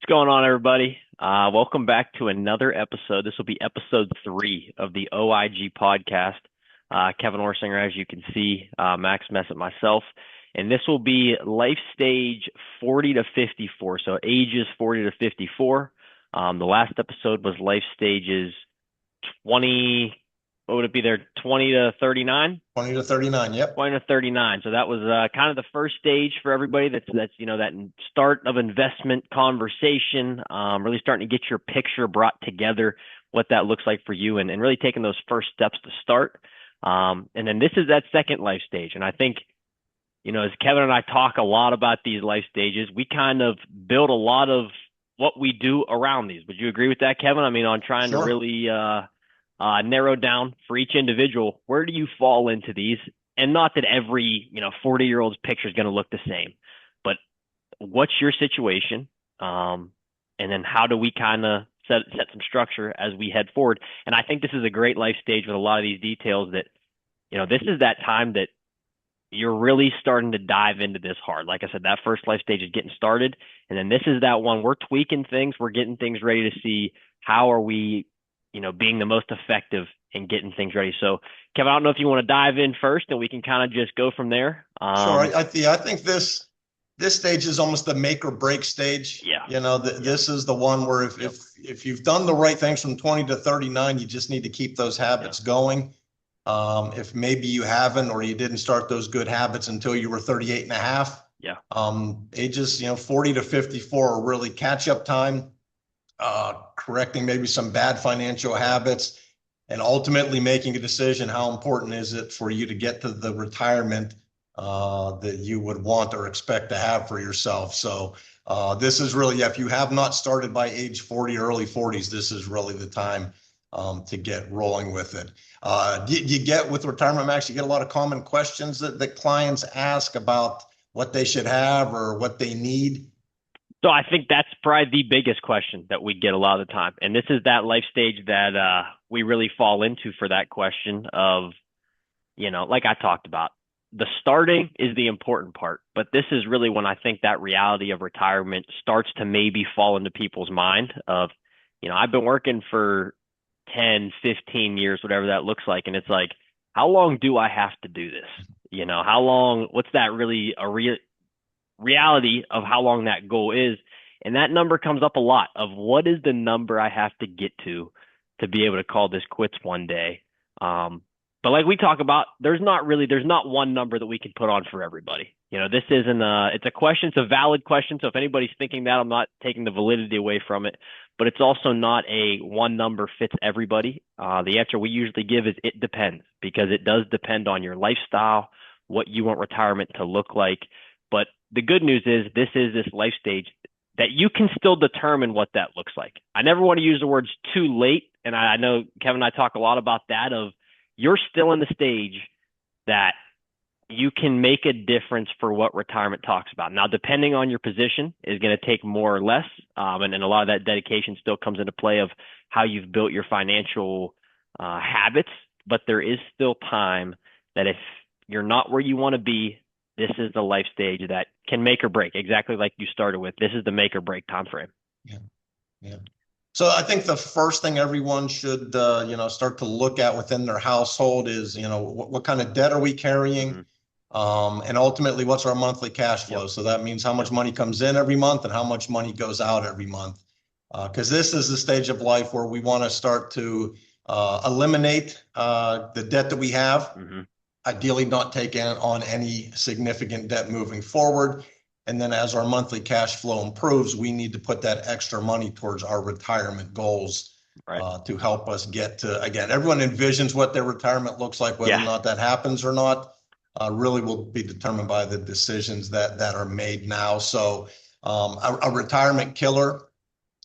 going on, everybody? Welcome back to another episode. This will be episode 3 of the OIG Podcast. Kevin Orsinger, as you can see, Max Messett, myself, and this will be life stage 40 to 54, so ages 40 to 54. The last episode was life stages 20, what would it be there, 20 to 39? 20 to 39, yep. 20 to 39. So that was kind of the first stage for everybody. That's that start of investment conversation, really starting to get your picture brought together, what that looks like for you, and really taking those first steps to start. And then this is that second life stage. And I think, as Kevin and I talk a lot about these life stages, we kind of build a lot of what we do around these. Would you agree with that, Kevin? I mean, on trying to really narrow down for each individual, where do you fall into these? And not that every 40-year-old's picture is going to look the same, but what's your situation? And then how do we kind of set some structure as we head forward? And I think this is a great life stage with a lot of these details that, this is that time that you're really starting to dive into this hard. Like I said, that first life stage is getting started. And then this is that one we're tweaking things. We're getting things ready to see how are we being the most effective in getting things ready. So, Kevin, I don't know if you want to dive in first and we can kind of just go from there. Sure. I think this stage is almost the make or break stage. Yeah. This is the one where if you've done the right things from 20 to 39, you just need to keep those habits going. If maybe you haven't, or you didn't start those good habits until you were 38 and a half. Yeah. Ages, 40 to 54 are really catch up time. Correcting maybe some bad financial habits, and ultimately making a decision. How important is it for you to get to the retirement that you would want or expect to have for yourself? So this is really, if you have not started by age 40, early 40s, this is really the time to get rolling with it. You get with retirement, Max, you get a lot of common questions that clients ask about what they should have or what they need. So I think that's probably the biggest question that we get a lot of the time. And this is that life stage that we really fall into for that question of, like I talked about, the starting is the important part. But this is really when I think that reality of retirement starts to maybe fall into people's mind of, I've been working for 10, 15 years, whatever that looks like. And it's like, how long do I have to do this? How long, what's that really reality of how long that goal is? And that number comes up a lot of what is the number I have to get to be able to call this quits one day. But like we talk about, there's not one number that we can put on for everybody. This isn't it's a question. It's a valid question. So if anybody's thinking that, I'm not taking the validity away from it, but it's also not a one number fits everybody. The answer we usually give is it depends, because it does depend on your lifestyle, what you want retirement to look like. But the good news is this life stage that you can still determine what that looks like. I never want to use the words too late. And I know Kevin and I talk a lot about that of you're still in the stage that you can make a difference for what retirement talks about. Now, depending on your position is going to take more or less. And a lot of that dedication still comes into play of how you've built your financial habits. But there is still time that if you're not where you want to be, this is the life stage that can make or break, exactly like you started with. This is the make or break time frame. Yeah. So I think the first thing everyone should, start to look at within their household is, what kind of debt are we carrying? Mm-hmm. And ultimately, what's our monthly cash flow? Yep. So that means how much money comes in every month and how much money goes out every month. Because this is the stage of life where we want to start to eliminate the debt that we have. Mm-hmm. Ideally not taking on any significant debt moving forward. And then as our monthly cash flow improves, we need to put that extra money towards our retirement goals, right, to help us get to, again, everyone envisions what their retirement looks like, whether or not that happens or not, really will be determined by the decisions that are made now. So a retirement killer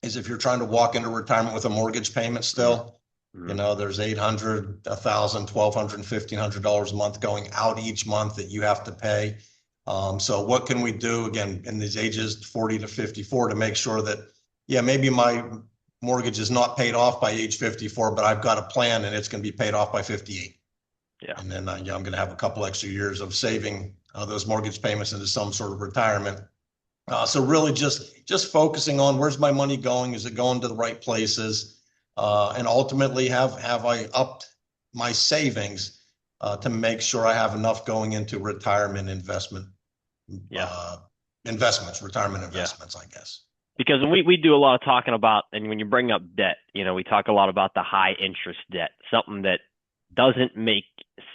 is if you're trying to walk into retirement with a mortgage payment still. Mm-hmm. There's $800, $1,000, $1,200, $1,500 a month going out each month that you have to pay. So what can we do, again, in these ages 40 to 54 to make sure that, maybe my mortgage is not paid off by age 54, but I've got a plan and it's going to be paid off by 58. Yeah. And then I'm going to have a couple extra years of saving those mortgage payments into some sort of retirement. So really just focusing on where's my money going? Is it going to the right places? And ultimately have I upped my savings to make sure I have enough going into retirement retirement investments, I guess. Because we do a lot of talking about, and when you bring up debt, we talk a lot about the high interest debt, something that doesn't make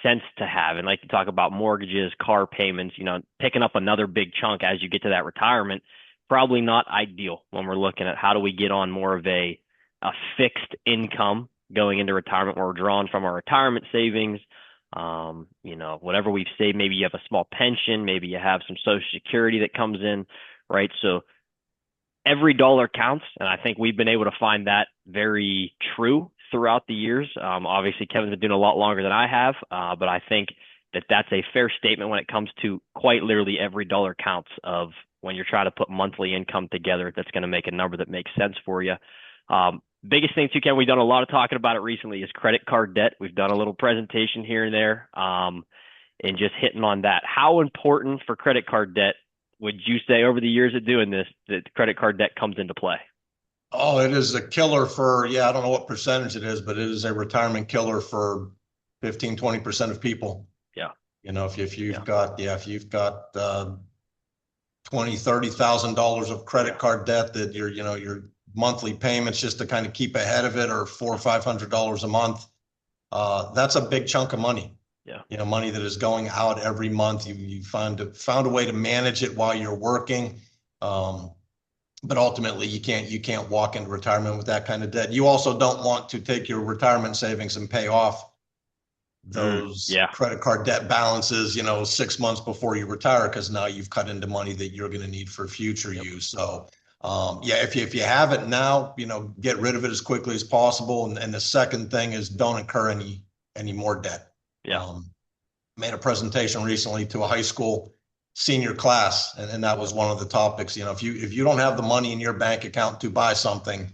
sense to have. And like you talk about mortgages, car payments, picking up another big chunk as you get to that retirement, probably not ideal when we're looking at how do we get on more of a fixed income going into retirement where we're drawing from our retirement savings. Whatever we've saved, maybe you have a small pension, maybe you have some social security that comes in, right? So every dollar counts. And I think we've been able to find that very true throughout the years. Obviously, Kevin's been doing a lot longer than I have, but I think that that's a fair statement when it comes to quite literally every dollar counts of when you're trying to put monthly income together that's going to make a number that makes sense for you. Biggest thing too, Kevin, we've done a lot of talking about it recently is credit card debt. We've done a little presentation here and there and just hitting on that. How important for credit card debt would you say over the years of doing this that credit card debt comes into play? Oh, it is a killer for, I don't know what percentage it is, but it is a retirement killer for 15-20% of people. Yeah. If you've got $20,000-$30,000 of credit card debt that your monthly payments just to kind of keep ahead of it are $400 or $500 a month, that's a big chunk of money. Yeah. Money that is going out every month. You found a way to manage it while you're working. But ultimately you can't walk into retirement with that kind of debt. You also don't want to take your retirement savings and pay off those credit card debt balances, 6 months before you retire, because now you've cut into money that you're going to need for future use. So if you have it now, get rid of it as quickly as possible. And the second thing is don't incur any more debt. Made a presentation recently to a high school senior class, and that was one of the topics. If you don't have the money in your bank account to buy something,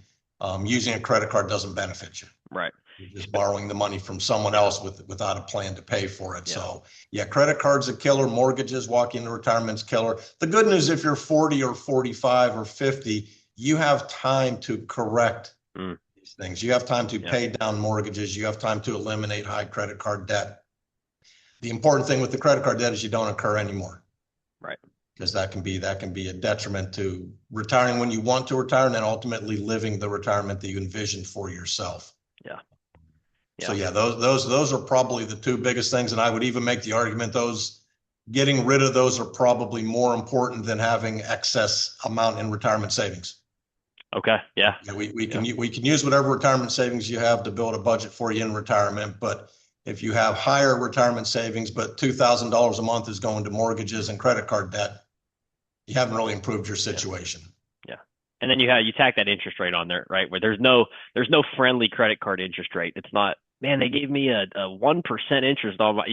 using a credit card doesn't benefit you. Right. You're just borrowing the money from someone else without a plan to pay for it. So credit cards a killer. Mortgages, walking into retirement's killer. The good news, if you're 40 or 45 or 50, you have time to correct these things. You have time to pay down mortgages. You have time to eliminate high credit card debt. The important thing with the credit card debt is you don't incur anymore. Right. Because that can be a detriment to retiring when you want to retire, and then ultimately living the retirement that you envisioned for yourself. So those are probably the two biggest things. And I would even make the argument getting rid of those are probably more important than having excess amount in retirement savings. Okay. Yeah. We can use whatever retirement savings you have to build a budget for you in retirement. But if you have higher retirement savings, but $2,000 a month is going to mortgages and credit card debt, you haven't really improved your situation. Yeah. And then you tack that interest rate on there, right? Where there's no friendly credit card interest rate. It's not, man, they gave me a 1% interest on my,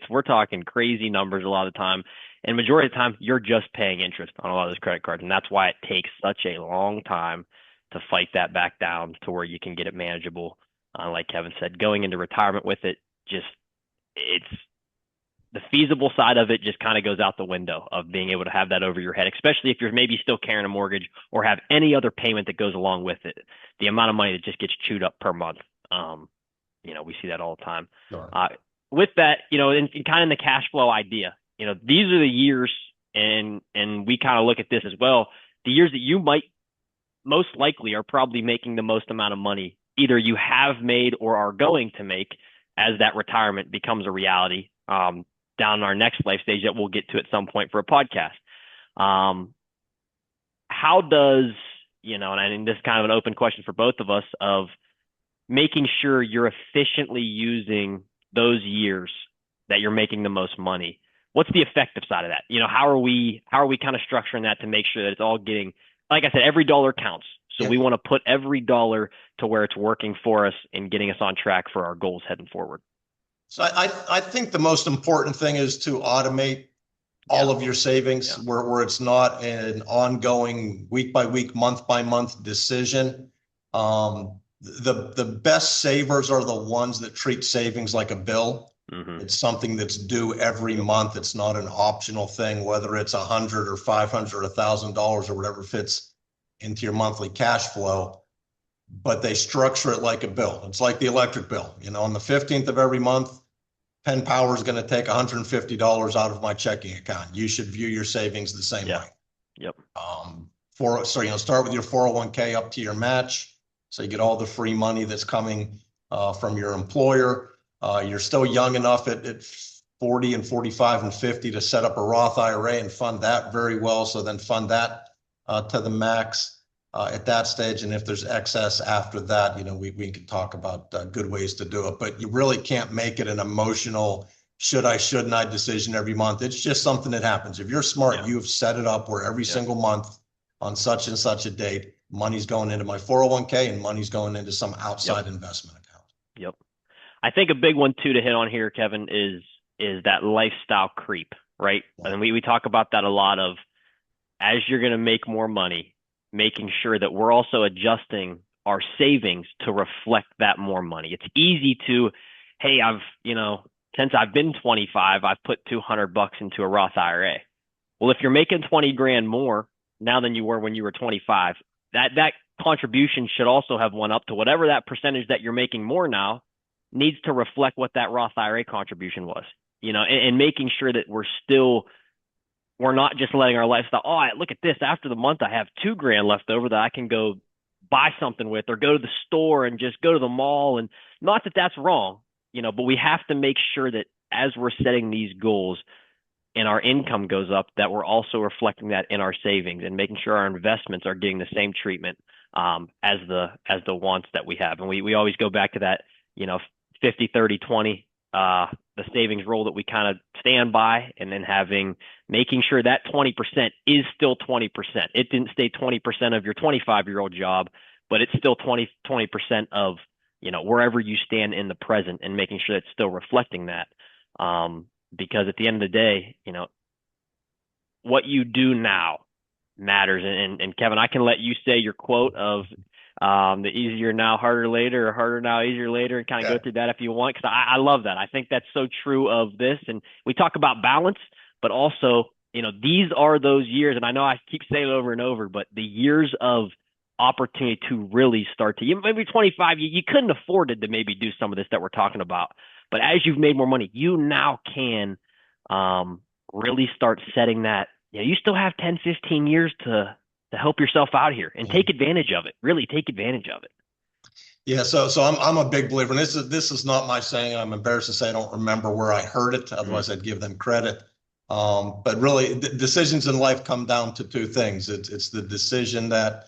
we're talking crazy numbers a lot of the time. And majority of the time you're just paying interest on a lot of those credit cards. And that's why it takes such a long time to fight that back down to where you can get it manageable. Like Kevin said, going into retirement with it, it's the feasible side of it just kind of goes out the window of being able to have that over your head, especially if you're maybe still carrying a mortgage or have any other payment that goes along with it. The amount of money that just gets chewed up per month. We see that all the time. Sure. With that, in kind of the cash flow idea, these are the years, and we kind of look at this as well. The years that you might most likely are probably making the most amount of money, either you have made or are going to make as that retirement becomes a reality down our next life stage that we'll get to at some point for a podcast. How does, and I think this is kind of an open question for both of us, of making sure you're efficiently using those years that you're making the most money. What's the effective side of that? How are we kind of structuring that to make sure that it's all getting, like I said, every dollar counts. So we want to put every dollar to where it's working for us and getting us on track for our goals heading forward. So I think the most important thing is to automate all of your savings where it's not an ongoing week by week, month by month decision. The best savers are the ones that treat savings like a bill. Mm-hmm. It's something that's due every month. It's not an optional thing, whether it's $100 or $500 or $1,000 or whatever fits into your monthly cash flow. But they structure it like a bill. It's like the electric bill. On the 15th of every month, Penn Power is going to take $150 out of my checking account. You should view your savings the same way. Yep. Start with your 401k up to your match. So you get all the free money that's coming from your employer. You're still young enough at 40 and 45 and 50 to set up a Roth IRA and fund that very well. So then fund that to the max at that stage. And if there's excess after that, we can talk about good ways to do it. But you really can't make it an emotional should I, shouldn't I decision every month. It's just something that happens. If you're smart, you've set it up where every single month on such and such a date, money's going into my 401k and money's going into some outside investment account. Yep. I think a big one too to hit on here, Kevin, is that lifestyle creep, right? And we talk about that a lot of, as you're going to make more money, making sure that we're also adjusting our savings to reflect that more money. It's easy to, hey, since I've been 25, I've put $200 into a Roth IRA. Well, if you're making 20 grand more now than you were when you were 25, that contribution should also have went up to whatever that percentage that you're making more now needs to reflect what that Roth IRA contribution was, and making sure that we're not just letting our lifestyle, look at this, after the month, I have 2 grand left over that I can go buy something with, or go to the store and just go to the mall. And not that that's wrong, but we have to make sure that as we're setting these goals and our income goes up, that we're also reflecting that in our savings and making sure our investments are getting the same treatment as the wants that we have. And we always go back to that, 50, 30, 20, the savings rule that we kind of stand by, and then making sure that 20% is still 20%. It didn't stay 20% of your 25-year-old job, but it's still 20% of, wherever you stand in the present, and making sure it's still reflecting that. Because at the end of the day, what you do now matters. And Kevin, I can let you say your quote of the easier now, harder later, or harder now, easier later, and kind of go through that if you want, because I love that. I think that's so true of this. And we talk about balance, but also, these are those years, and I know I keep saying it over and over, but the years of opportunity to really start to, maybe 25, you couldn't afford it to maybe do some of this that we're talking about. But as you've made more money, you now can really start setting that. You still have 10, 15 years to help yourself out here and take advantage of it. Really take advantage of it. Yeah, so I'm a big believer, and this is not my saying. I'm embarrassed to say I don't remember where I heard it. Otherwise, I'd give them credit. But really, decisions in life come down to 2 things. It's the decision that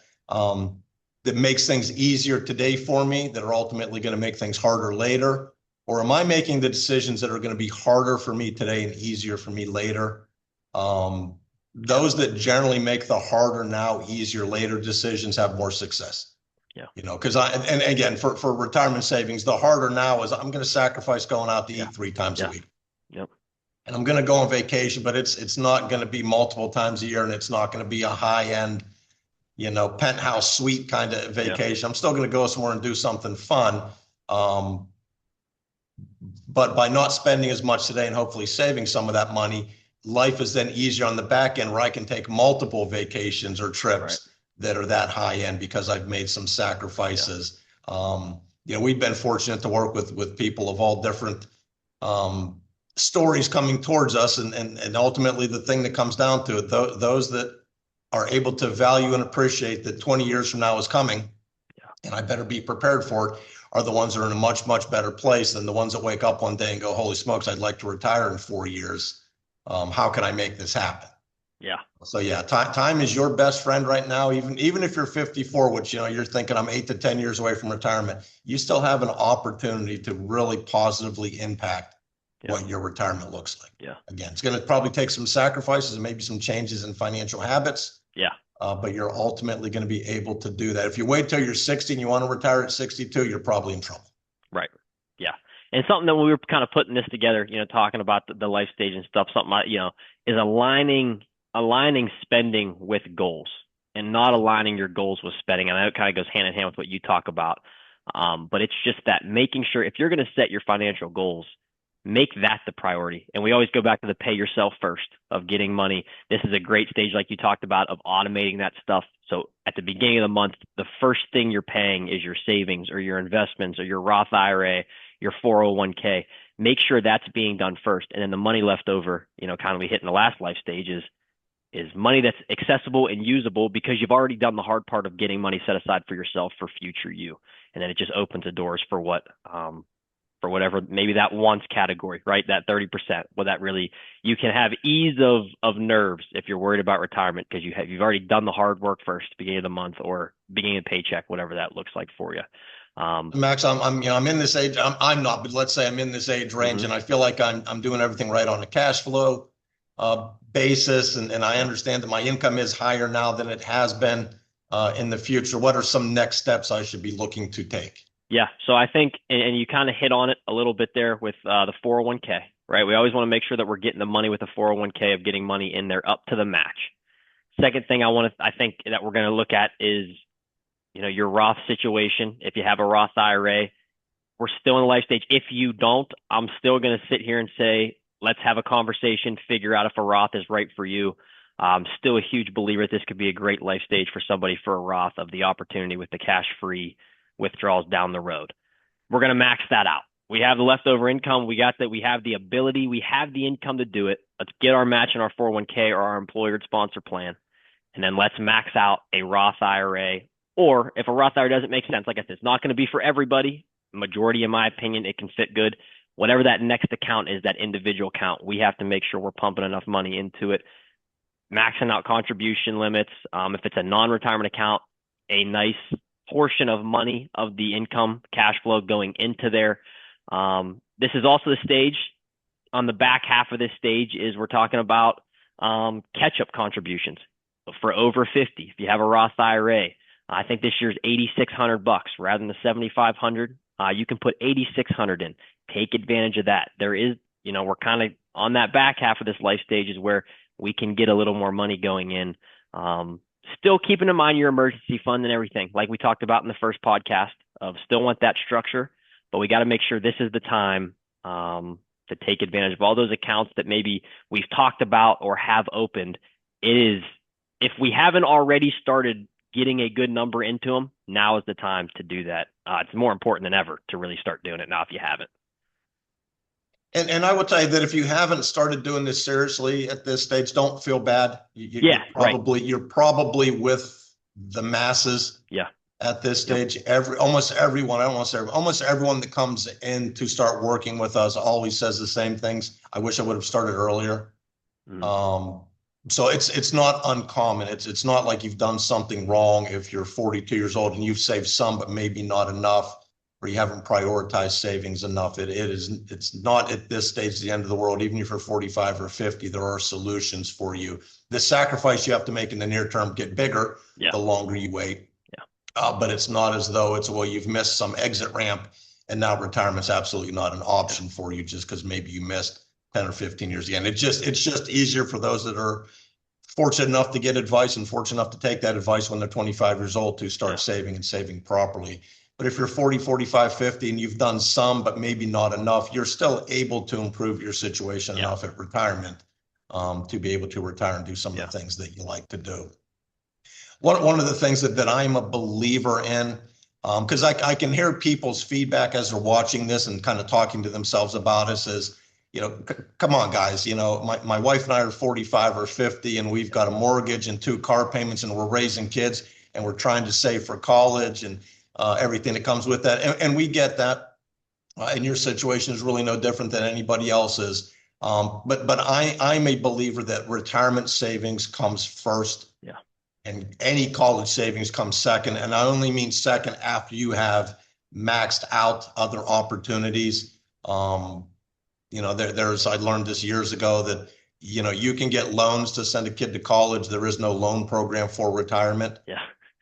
makes things easier today for me that are ultimately going to make things harder later, or am I making the decisions that are going to be harder for me today and easier for me later? Those that generally make the harder now, easier later decisions have more success. Yeah. Because and again, for retirement savings, the harder now is I'm going to sacrifice going out to eat 3 times a week. Yep. And I'm going to go on vacation, but it's not going to be multiple times a year, and it's not going to be a high-end, penthouse suite kind of vacation. I'm still going to go somewhere and do something fun. But by not spending as much today and hopefully saving some of that money, life is then easier on the back end, where I can take multiple vacations or trips that are that high end because I've made some sacrifices. We've been fortunate to work with people of all different stories coming towards us. And ultimately the thing that comes down to it, those that are able to value and appreciate that 20 years from now is coming, and I better be prepared for it, are the ones that are in a much, much better place than the ones that wake up one day and go, holy smokes, I'd like to retire in 4 years. How can I make this happen? Yeah. So time is your best friend right now. Even if you're 54, which, you're thinking I'm 8 to 10 years away from retirement, you still have an opportunity to really positively impact what your retirement looks like. Yeah. Again, it's going to probably take some sacrifices and maybe some changes in financial habits. Yeah. But you're ultimately going to be able to do that. If you wait till you're 60 and you want to retire at 62, you're probably in trouble. Right. Yeah. And something that when we were kind of putting this together, talking about the life stage and stuff, something, is aligning spending with goals and not aligning your goals with spending. And I know it kind of goes hand in hand with what you talk about. But it's just that making sure if you're going to set your financial goals, make that the priority. And we always go back to the pay yourself first of getting money. This is a great stage, like you talked about, of automating that stuff. So at the beginning of the month, the first thing you're paying is your savings or your investments or your Roth IRA, your 401k. Make sure that's being done first. And then the money left over, kind of we hit in the last life stage is money that's accessible and usable because you've already done the hard part of getting money set aside for yourself for future you. And then it just opens the doors for for whatever, maybe that wants category, right? That 30%. Well, that really, you can have ease of nerves if you're worried about retirement because you've already done the hard work first, beginning of the month or beginning of paycheck, whatever that looks like for you. Max, I'm in this age. I'm not, but let's say I'm in this age range, and I feel like I'm doing everything right on a cash flow basis, and I understand that my income is higher now than it has been in the future. What are some next steps I should be looking to take? Yeah, so I think, and you kind of hit on it a little bit there with the 401k, right? We always want to make sure that we're getting the money with the 401k of getting money in there up to the match. Second thing I think that we're going to look at is, your Roth situation. If you have a Roth IRA, we're still in the life stage. If you don't, I'm still going to sit here and say, let's have a conversation, figure out if a Roth is right for you. I'm still a huge believer this could be a great life stage for somebody for a Roth of the opportunity with the cash-free withdrawals down the road. We're going to max that out. We have the leftover income. We got that. We have the ability. We have the income to do it. Let's get our match in our 401k or our employer sponsor plan. And then let's max out a Roth IRA. Or if a Roth IRA doesn't make sense, like I said, it's not going to be for everybody. Majority, in my opinion, it can fit good. Whatever that next account is, that individual account, we have to make sure we're pumping enough money into it. Maxing out contribution limits. If it's a non-retirement account, a nice portion of money of the income cash flow going into there. This is also the stage on the back half of this stage is we're talking about catch-up contributions for over 50. If you have a Roth IRA, I think this year's $8,600 rather than the $7,500. You can put $8,600 in. Take advantage of that. There is, we're kind of on that back half of this life stage is where we can get a little more money going in. Still keeping in mind your emergency fund and everything, like we talked about in the first podcast, of still want that structure, but we got to make sure this is the time to take advantage of all those accounts that maybe we've talked about or have opened. It is, if we haven't already started getting a good number into them, now is the time to do that. It's more important than ever to really start doing it now if you haven't. And I will tell you that if you haven't started doing this seriously at this stage, don't feel bad. You're probably with the masses. Yeah. At this stage, almost everyone that comes in to start working with us always says the same things. I wish I would have started earlier. So it's not uncommon. It's not like you've done something wrong if you're 42 years old and you've saved some, but maybe not enough, or you haven't prioritized savings enough. It's not at this stage the end of the world. Even if you're 45 or 50, there are solutions for you. The sacrifice you have to make in the near term get bigger the longer you wait. But it's not as though you've missed some exit ramp and now retirement's absolutely not an option for you just because maybe you missed 10 or 15 years again. It's just easier for those that are fortunate enough to get advice and fortunate enough to take that advice when they're 25 years old to start saving and saving properly. But if you're 40, 45, 50, and you've done some, but maybe not enough, you're still able to improve your situation enough at retirement to be able to retire and do some of the things that you like to do. One of the things that I'm a believer in, because I can hear people's feedback as they're watching this and kind of talking to themselves about us is, come on, guys, my wife and I are 45 or 50 and we've got a mortgage and 2 car payments and we're raising kids and we're trying to save for college and everything that comes with that. And we get that. And your situation is really no different than anybody else's. But I'm a believer that retirement savings comes first. Yeah. And any college savings comes second. And I only mean second after you have maxed out other opportunities. I learned this years ago that, you can get loans to send a kid to college. There is no loan program for retirement. Yeah.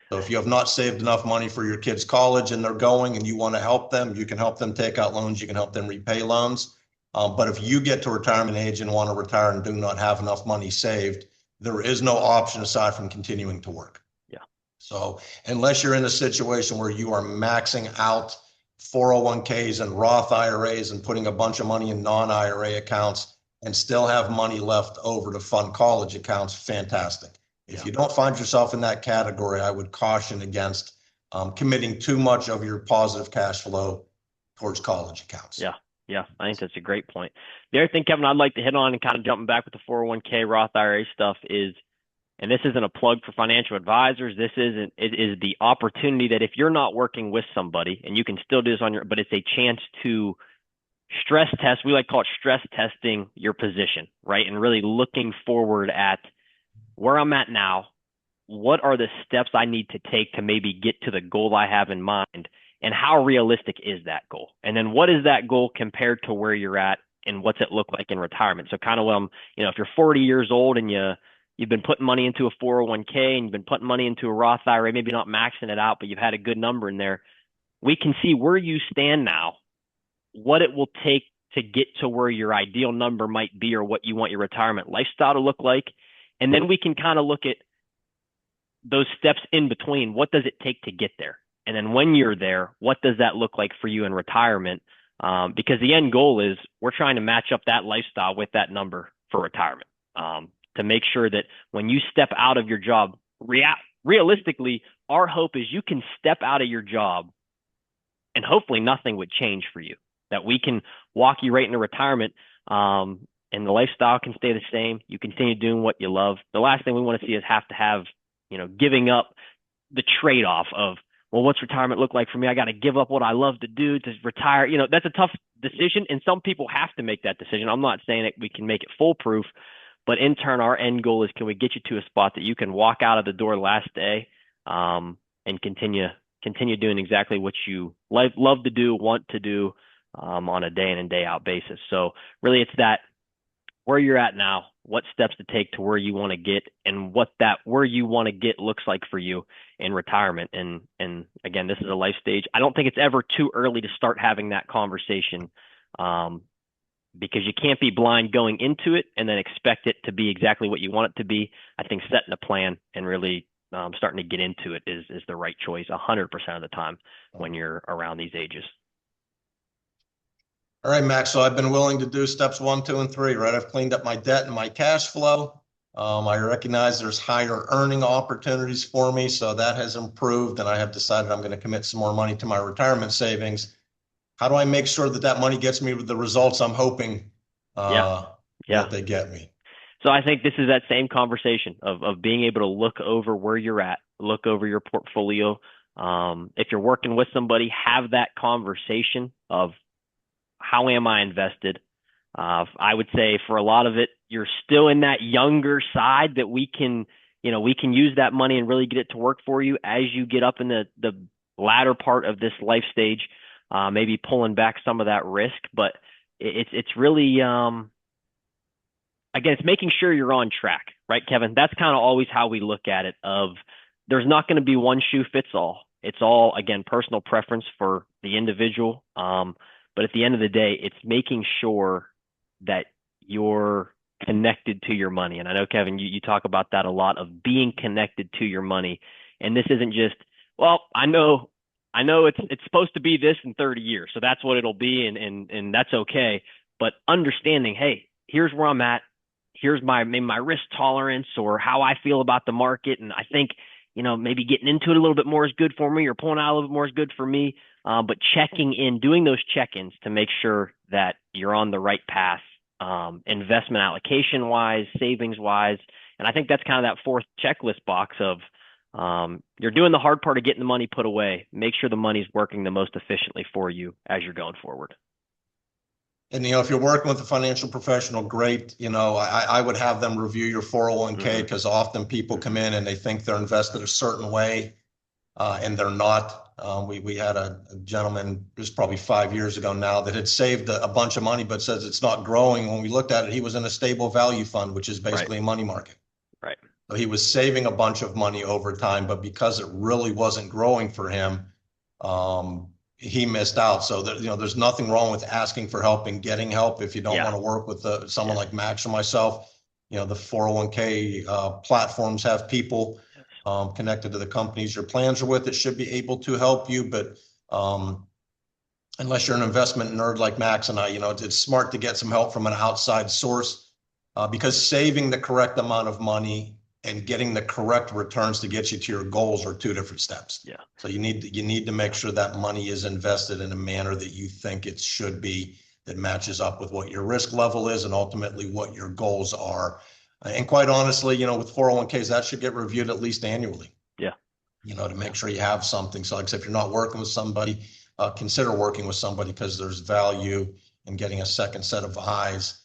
So if you have not saved enough money for your kids' college and they're going and you want to help them, you can help them take out loans. You can help them repay loans. But if you get to retirement age and want to retire and do not have enough money saved, there is no option aside from continuing to work. Yeah. So unless you're in a situation where you are maxing out 401ks and Roth IRAs and putting a bunch of money in non-IRA accounts and still have money left over to fund college accounts, fantastic. If you don't find yourself in that category, I would caution against committing too much of your positive cash flow towards college accounts. Yeah, I think that's a great point. The other thing, Kevin, I'd like to hit on and kind of jumping back with the 401k Roth IRA stuff is, and this isn't a plug for financial advisors. It is the opportunity that if you're not working with somebody, and you can still do this on your, but it's a chance to stress test. We like to call it stress testing your position, right? And really looking forward at where I'm at now. What are the steps I need to take to maybe get to the goal I have in mind? And how realistic is that goal? And then what is that goal compared to where you're at, and what's it look like in retirement? So kind of if you're 40 years old and you've been putting money into a 401k and you've been putting money into a Roth IRA, maybe not maxing it out, but you've had a good number in there. We can see where you stand now, what it will take to get to where your ideal number might be, or what you want your retirement lifestyle to look like. And then we can kind of look at those steps in between. What does it take to get there? And then when you're there, what does that look like for you in retirement? Because the end goal is we're trying to match up that lifestyle with that number for retirement, to make sure that when you step out of your job, realistically, our hope is you can step out of your job and hopefully nothing would change for you, that we can walk you right into retirement, and the lifestyle can stay the same. You continue doing what you love. The last thing we want to see is have to have, giving up the trade-off of, well, what's retirement look like for me? I got to give up what I love to do to retire. That's a tough decision, and some people have to make that decision. I'm not saying that we can make it foolproof, but in turn, our end goal is, can we get you to a spot that you can walk out of the door last day, and continue doing exactly what you love to do, want to do, on a day in and day out basis. So really, it's that where you're at now, what steps to take to where you want to get, and what that where you want to get looks like for you in retirement. And again, this is a life stage. I don't think it's ever too early to start having that conversation, because you can't be blind going into it and then expect it to be exactly what you want it to be. I think setting a plan and really starting to get into it is the right choice 100% of the time when you're around these ages. All right, Max. So I've been willing to do steps 1, 2, and 3, right? I've cleaned up my debt and my cash flow. I recognize there's higher earning opportunities for me, so that has improved, and I have decided I'm going to commit some more money to my retirement savings. How do I make sure that that money gets me the results I'm hoping that they get me? So I think this is that same conversation of being able to look over where you're at, look over your portfolio. If you're working with somebody, have that conversation of, how am I invested? I would say for a lot of it, you're still in that younger side that we can use that money and really get it to work for you as you get up in the latter part of this life stage, maybe pulling back some of that risk. But it's really, again, it's making sure you're on track, right, Kevin? That's kind of always how we look at it, of there's not going to be one shoe fits all. It's all, again, personal preference for the individual. But at the end of the day, it's making sure that you're connected to your money. And I know, Kevin, you talk about that a lot, of being connected to your money. And this isn't just, well, I know it's supposed to be this in 30 years, so that's what it'll be, and that's okay. But understanding, hey, here's where I'm at. Here's my risk tolerance, or how I feel about the market. And I think, maybe getting into it a little bit more is good for me, or pulling out a little bit more is good for me. But checking in, doing those check-ins to make sure that you're on the right path, investment allocation wise, savings wise. And I think that's kind of that fourth checklist box of, you're doing the hard part of getting the money put away. Make sure the money's working the most efficiently for you as you're going forward. And, if you're working with a financial professional, great. I would have them review your 401k, because often people come in and they think they're invested a certain way, and they're not. We had a gentleman, this was probably 5 years ago now, that had saved a bunch of money, but says it's not growing. When we looked at it, he was in a stable value fund, which is basically a money market. Right. So he was saving a bunch of money over time, but because it really wasn't growing for him, he missed out. So there's nothing wrong with asking for help and getting help if you don't want to work with someone like Max or myself. The 401k platforms have people connected to the companies your plans are with that should be able to help you. But unless you're an investment nerd like Max and I, it's smart to get some help from an outside source, because saving the correct amount of money and getting the correct returns to get you to your goals are two different steps. Yeah. So you need to make sure that money is invested in a manner that you think it should be, that matches up with what your risk level is and ultimately what your goals are. And quite honestly, with 401ks, that should get reviewed at least annually. Yeah. To make sure you have something. So like I said, if you're not working with somebody, consider working with somebody, because there's value in getting a second set of eyes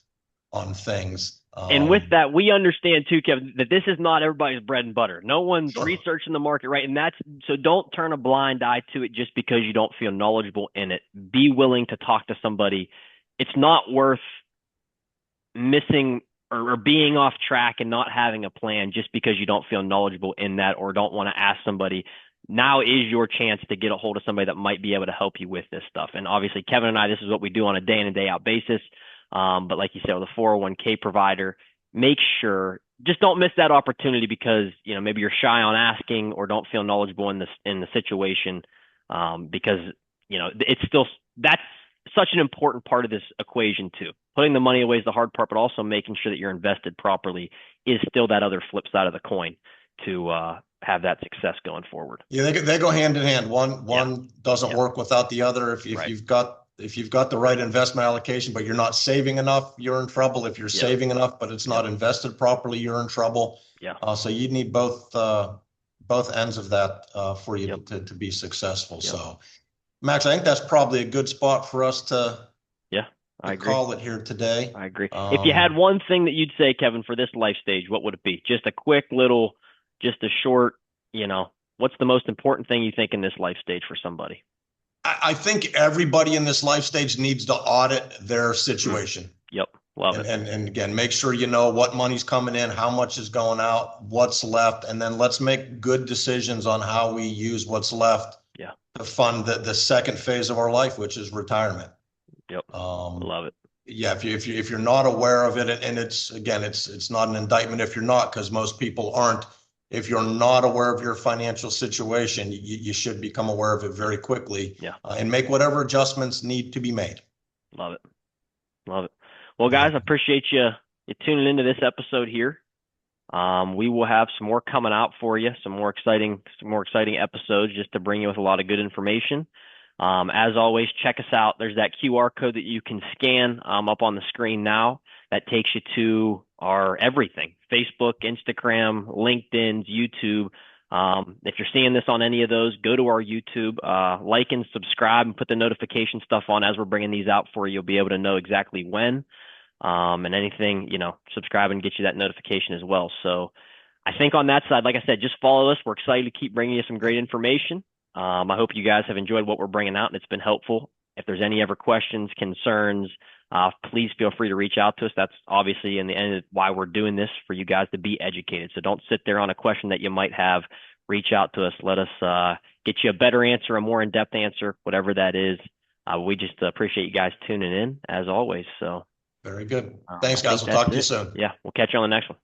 on things. And with that, we understand too, Kevin, that this is not everybody's bread and butter. No one's researching the market, right? And so don't turn a blind eye to it just because you don't feel knowledgeable in it. Be willing to talk to somebody. It's not worth missing or being off track and not having a plan just because you don't feel knowledgeable in that or don't want to ask somebody. Now is your chance to get a hold of somebody that might be able to help you with this stuff. And obviously, Kevin and I, this is what we do on a day in and day out basis. But like you said, with a 401k provider, make sure, just don't miss that opportunity because, maybe you're shy on asking or don't feel knowledgeable in the situation. Because, it's still, that's such an important part of this equation too. Putting the money away is the hard part, but also making sure that you're invested properly is still that other flip side of the coin to, have that success going forward. Yeah, they go hand in hand. One doesn't work without the other. If you've got the right investment allocation, but you're not saving enough, you're in trouble. If you're saving enough, but it's not invested properly, you're in trouble. Yeah. So you need both ends of that for you to be successful. So, Max, I think that's probably a good spot for us to call it here today. I agree. If you had one thing that you'd say, Kevin, for this life stage, what would it be? Just a quick little, just a short, what's the most important thing you think in this life stage for somebody? I think everybody in this life stage needs to audit their situation. Yep. Love it. And again, make sure you know what money's coming in, how much is going out, what's left, and then let's make good decisions on how we use what's left to fund the second phase of our life, which is retirement. Yep. Love it. Yeah, if you're not aware of it, and it's not an indictment if you're not, because most people aren't. If you're not aware of your financial situation, you should become aware of it very quickly. And make whatever adjustments need to be made. Love it. Well, guys, I appreciate you tuning into this episode here. We will have some more coming out for you, some more exciting episodes just to bring you with a lot of good information. As always, check us out. There's that QR code that you can scan up on the screen now that takes you to our everything: Facebook, Instagram, LinkedIn, YouTube. If you're seeing this on any of those, go to our YouTube, like and subscribe and put the notification stuff on as we're bringing these out for you. You'll be able to know exactly when, and anything, subscribe and get you that notification as well. So I think on that side, like I said, just follow us. We're excited to keep bringing you some great information. I hope you guys have enjoyed what we're bringing out and it's been helpful. If there's any ever questions, concerns, please feel free to reach out to us. That's obviously in the end why we're doing this, for you guys to be educated. So don't sit there on a question that you might have. Reach out to us. Let us get you a better answer, a more in-depth answer, whatever that is. We just appreciate you guys tuning in as always. So very good. Thanks, guys. We'll talk to you soon. Yeah, we'll catch you on the next one.